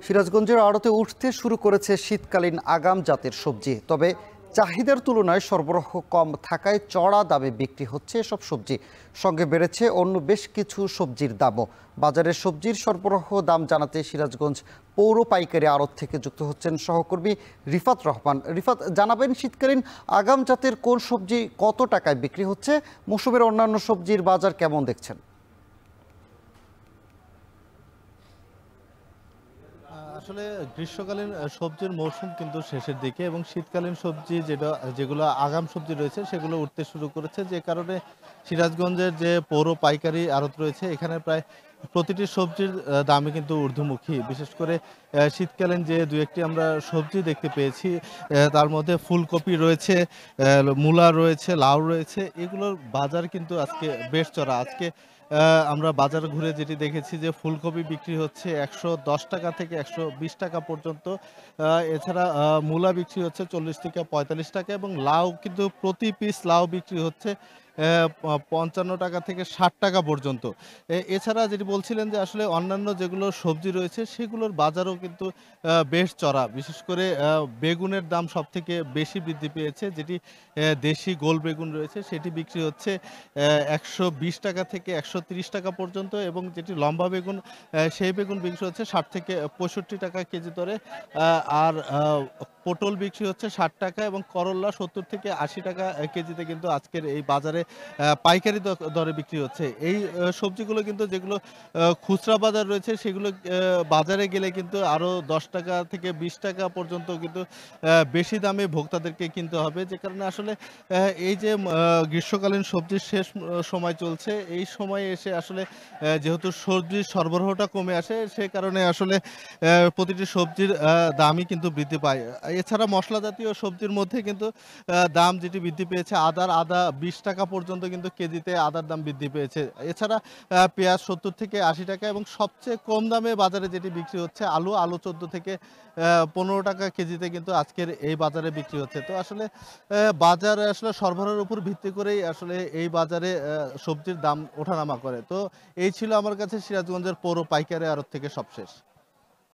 সিরাজগঞ্জের আড়তে উঠতে শুরু করেছে শীতকালীন আগাম জাতের সবজি। তবে চাহিদার তুলনায় সরবরাহ কম থাকায় চড়া দামে বিক্রি হচ্ছে এসব সবজি। সঙ্গে বেড়েছে অন্য বেশ কিছু সবজির দামও। বাজারে সবজির সরবরাহ দাম জানাতে সিরাজগঞ্জ পৌর পাইকারি আড়ত থেকে যুক্ত হচ্ছেন সহকর্মী রিফাত রহমান। রিফাত, জানাবেন শীতকালীন আগাম জাতের কোন সবজি কত টাকায় বিক্রি হচ্ছে, মৌসুমের অন্যান্য সবজির বাজার কেমন দেখছেন? আসলে গ্রীষ্মকালীন সবজির মৌসুম কিন্তু শেষের দিকে এবং শীতকালীন সবজি যেগুলো আগাম সবজি রয়েছে সেগুলো উঠতে শুরু করেছে, যে কারণে সিরাজগঞ্জের যে পৌর পাইকারি আড়ত রয়েছে এখানে প্রায় প্রতিটি সবজির দামই কিন্তু ঊর্ধ্বমুখী। বিশেষ করে শীতকালীন যে দু একটি আমরা সবজি দেখতে পেয়েছি, তার মধ্যে ফুলকপি রয়েছে, মূলা রয়েছে, লাউ রয়েছে, এগুলোর বাজার কিন্তু আজকে বেশ চড়া। আজকে আমরা বাজার ঘুরে যেটি দেখেছি যে ফুলকপি বিক্রি হচ্ছে ১১০ টাকা থেকে ১২০ টাকা পর্যন্ত। এছাড়া মূলা বিক্রি হচ্ছে ৪০ থেকে ৪৫ টাকা এবং লাউ কিন্তু প্রতি পিস লাউ বিক্রি হচ্ছে ৫৫ টাকা থেকে ৬০ টাকা পর্যন্ত। এছাড়া যেটি বলছিলেন যে আসলে অন্যান্য যেগুলো সবজি রয়েছে সেগুলোর বাজারও কিন্তু বেশ চড়া। বিশেষ করে বেগুনের দাম সবথেকে বেশি বৃদ্ধি পেয়েছে। যেটি দেশি গোল বেগুন রয়েছে সেটি বিক্রি হচ্ছে ১২০ টাকা থেকে ১৩০ টাকা পর্যন্ত এবং যেটি লম্বা বেগুন সেই বেগুন বিক্রি হচ্ছে ৬০ থেকে ৬৫ টাকা কেজি দরে। আর পটল বিক্রি হচ্ছে ৬০ টাকা এবং করল্লা ৭০ থেকে ৮০ টাকা কেজিতে কিন্তু আজকের এই বাজারে পাইকারি দরে বিক্রি হচ্ছে। এই সবজিগুলো কিন্তু যেগুলো খুচরা বাজার রয়েছে সেগুলো বাজারে গেলে কিন্তু আরো ১০ টাকা থেকে ২০ টাকা পর্যন্ত কিন্তু বেশি দামে ভোক্তাদেরকে কিনতে হবে। যে কারণে আসলে এই যে গ্রীষ্মকালীন সবজির শেষ সময় চলছে, এই সময়ে এসে আসলে যেহেতু সবজির সরবরাহটা কমে আসে, সে কারণে আসলে প্রতিটি সবজির দামই কিন্তু বৃদ্ধি পায়। এছাড়া মসলা জাতীয় সবজির মধ্যে কিন্তু দাম যেটি বৃদ্ধি পেয়েছে আদা ২০ টাকা পর্যন্ত কিন্তু কেজিতে আদার দাম বৃদ্ধি পেয়েছে। এছাড়া পেঁয়াজ ৭০ থেকে ৮০ টাকা এবং সবচেয়ে কম দামে বাজারে যেটি বিক্রি হচ্ছে আলু ১৪ থেকে ১৫ টাকা কেজিতে কিন্তু আজকের এই বাজারে বিক্রি হচ্ছে। তো আসলে বাজারে আসলে সরবরাহের উপর ভিত্তি করেই আসলে এই বাজারে সবজির দাম ওঠানামা করে। তো এই ছিল আমার কাছে সিরাজগঞ্জের পৌর পাইকারি আড়ত থেকে সবশেষ।